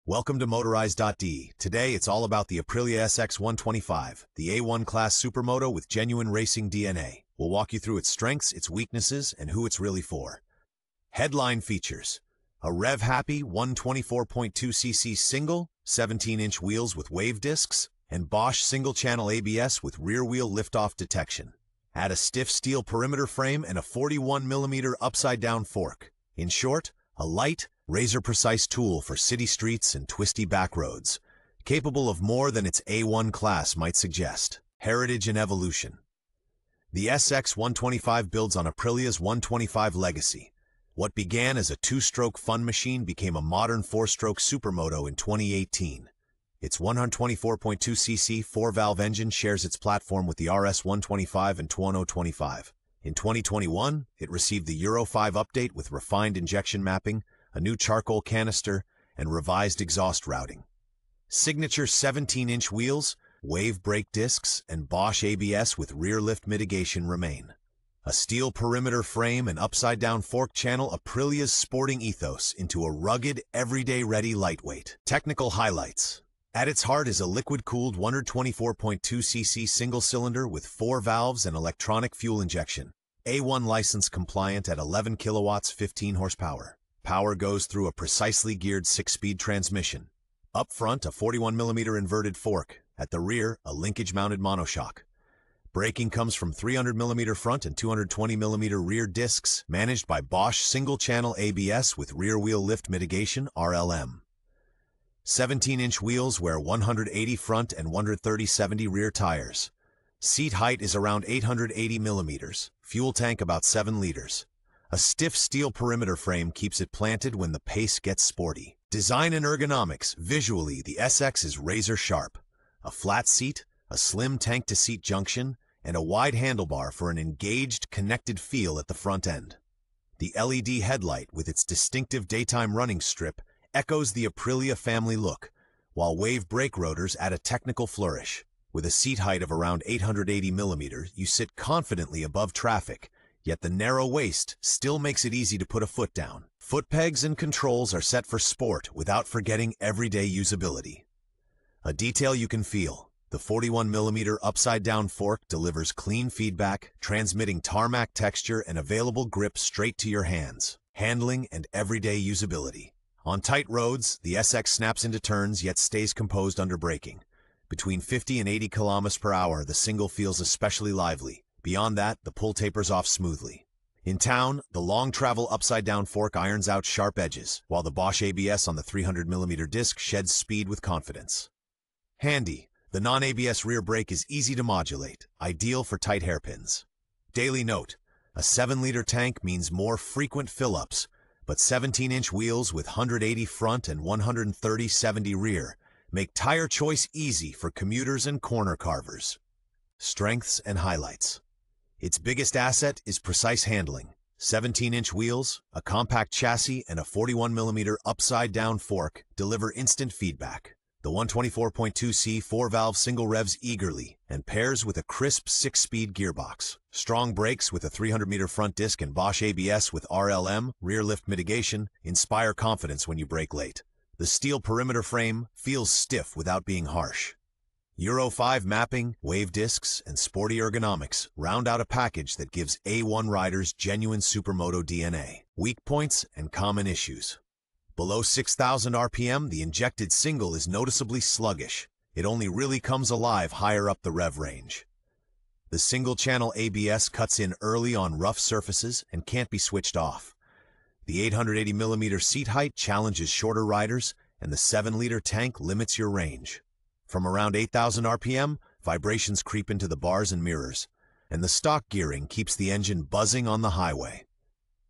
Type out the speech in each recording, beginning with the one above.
Welcome to Motorize.de. Today, it's all about the Aprilia SX125, the A1 class supermoto with genuine racing DNA. We'll walk you through its strengths, its weaknesses, and who it's really for. Headline features: a rev-happy 124.2cc single, 17-inch wheels with wave discs, and Bosch single-channel ABS with rear-wheel lift-off detection. Add a stiff steel perimeter frame and a 41mm upside-down fork. In short, a light, razor-precise tool for city streets and twisty back roads, capable of more than its A1 class might suggest. Heritage and evolution. The SX125 builds on Aprilia's 125 legacy. What began as a two-stroke fun machine became a modern four-stroke supermoto in 2018. Its 124.2cc four-valve engine shares its platform with the RS125 and 2025. In 2021, it received the Euro 5 update with refined injection mapping, a new charcoal canister, and revised exhaust routing. Signature 17-inch wheels, wave brake discs, and Bosch ABS with rear lift mitigation remain. A steel perimeter frame and upside-down fork channel Aprilia's sporting ethos into a rugged, everyday-ready lightweight. Technical highlights. At its heart is a liquid-cooled 124.2cc single-cylinder with 4 valves and electronic fuel injection. A1 license compliant at 11 kilowatts, 15 horsepower. Power goes through a precisely geared 6-speed transmission. Up front, a 41mm inverted fork. At the rear, a linkage-mounted monoshock. Braking comes from 300mm front and 220mm rear discs, managed by Bosch single-channel ABS with rear-wheel lift mitigation, RLM. 17-inch wheels wear 180 front and 130/70 rear tires. Seat height is around 880mm. Fuel tank about 7 liters. A stiff steel perimeter frame keeps it planted when the pace gets sporty. Design and ergonomics. Visually, the SX is razor sharp. A flat seat, a slim tank-to-seat junction, and a wide handlebar for an engaged, connected feel at the front end. The LED headlight, with its distinctive daytime running strip, echoes the Aprilia family look, while wave brake rotors add a technical flourish. With a seat height of around 880mm, you sit confidently above traffic, yet the narrow waist still makes it easy to put a foot down. Foot pegs and controls are set for sport without forgetting everyday usability. A detail you can feel: the 41mm upside-down fork delivers clean feedback, transmitting tarmac texture and available grip straight to your hands. Handling and everyday usability. On tight roads, the SX snaps into turns yet stays composed under braking. Between 50 and 80 km per hour, the single feels especially lively. Beyond that, the pull tapers off smoothly. In town, the long travel upside-down fork irons out sharp edges, while the Bosch ABS on the 300mm disc sheds speed with confidence. Handy. The non-ABS rear brake is easy to modulate, ideal for tight hairpins. Daily note: a 7-liter tank means more frequent fill-ups, but 17-inch wheels with 180 front and 130/70 rear make tire choice easy for commuters and corner carvers. Strengths and highlights. Its biggest asset is precise handling. 17-inch wheels, a compact chassis, and a 41mm upside-down fork deliver instant feedback. The 124.2C 4-valve single revs eagerly and pairs with a crisp 6-speed gearbox. Strong brakes with a 300-meter front disc and Bosch ABS with RLM, rear lift mitigation, inspire confidence when you brake late. The steel perimeter frame feels stiff without being harsh. Euro 5 mapping, wave discs, and sporty ergonomics round out a package that gives A1 riders genuine supermoto DNA. Weak points and common issues. Below 6,000 RPM, the injected single is noticeably sluggish. It only really comes alive higher up the rev range. The single-channel ABS cuts in early on rough surfaces and can't be switched off. The 880mm seat height challenges shorter riders, and the 7-liter tank limits your range. From around 8,000 RPM, vibrations creep into the bars and mirrors, and the stock gearing keeps the engine buzzing on the highway.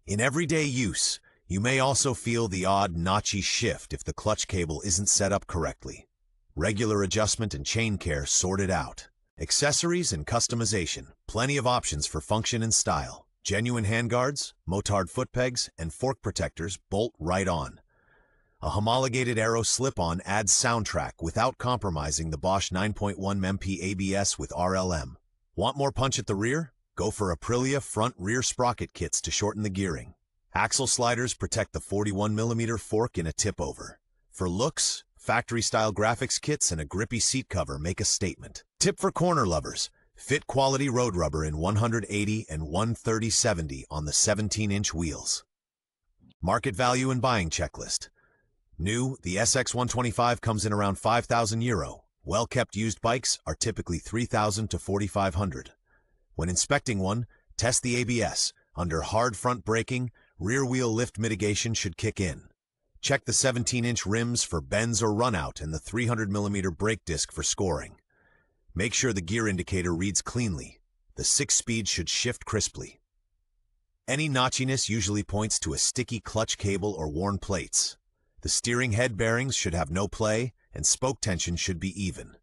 In everyday use, you may also feel the odd notchy shift if the clutch cable isn't set up correctly. Regular adjustment and chain care sorted out. Accessories and customization. Plenty of options for function and style. Genuine handguards, motard foot pegs, and fork protectors bolt right on. A homologated aero slip-on adds soundtrack without compromising the Bosch 9.1 MP ABS with RLM. Want more punch at the rear? Go for Aprilia front-rear sprocket kits to shorten the gearing. Axle sliders protect the 41mm fork in a tip-over. For looks, Factory-style graphics kits and a grippy seat cover make a statement. Tip for corner lovers: fit quality road rubber in 180 and 130/70 on the 17-inch wheels. Market value and buying checklist. New, the SX125 comes in around €5,000. Well-kept used bikes are typically $3,000 to $4,500. When inspecting one, test the ABS. Under hard front braking, rear wheel lift mitigation should kick in. Check the 17-inch rims for bends or runout and the 300mm brake disc for scoring. Make sure the gear indicator reads cleanly. The 6-speed should shift crisply. Any notchiness usually points to a sticky clutch cable or worn plates. The steering head bearings should have no play, and spoke tension should be even.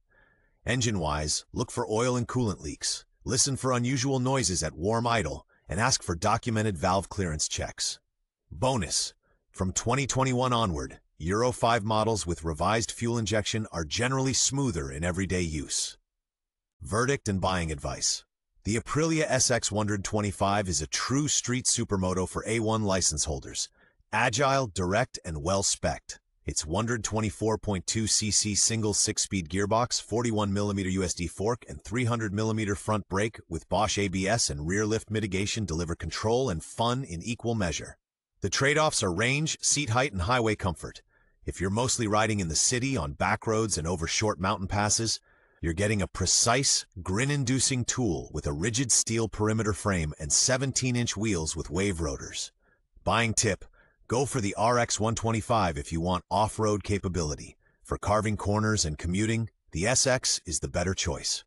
Engine-wise, look for oil and coolant leaks. Listen for unusual noises at warm idle, and ask for documented valve clearance checks. Bonus: from 2021 onward, Euro 5 models with revised fuel injection are generally smoother in everyday use. Verdict and buying advice. The Aprilia SX125 is a true street supermoto for A1 license holders. Agile, direct, and well-spec'd. Its 124.2cc single 6-speed gearbox, 41mm USD fork, and 300mm front brake with Bosch ABS and rear lift mitigation deliver control and fun in equal measure. The trade-offs are range, seat height, and highway comfort. If you're mostly riding in the city, on back roads, and over short mountain passes, you're getting a precise, grin-inducing tool with a rigid steel perimeter frame and 17-inch wheels with wave rotors. Buying tip: go for the RX125 if you want off-road capability. For carving corners and commuting, the SX is the better choice.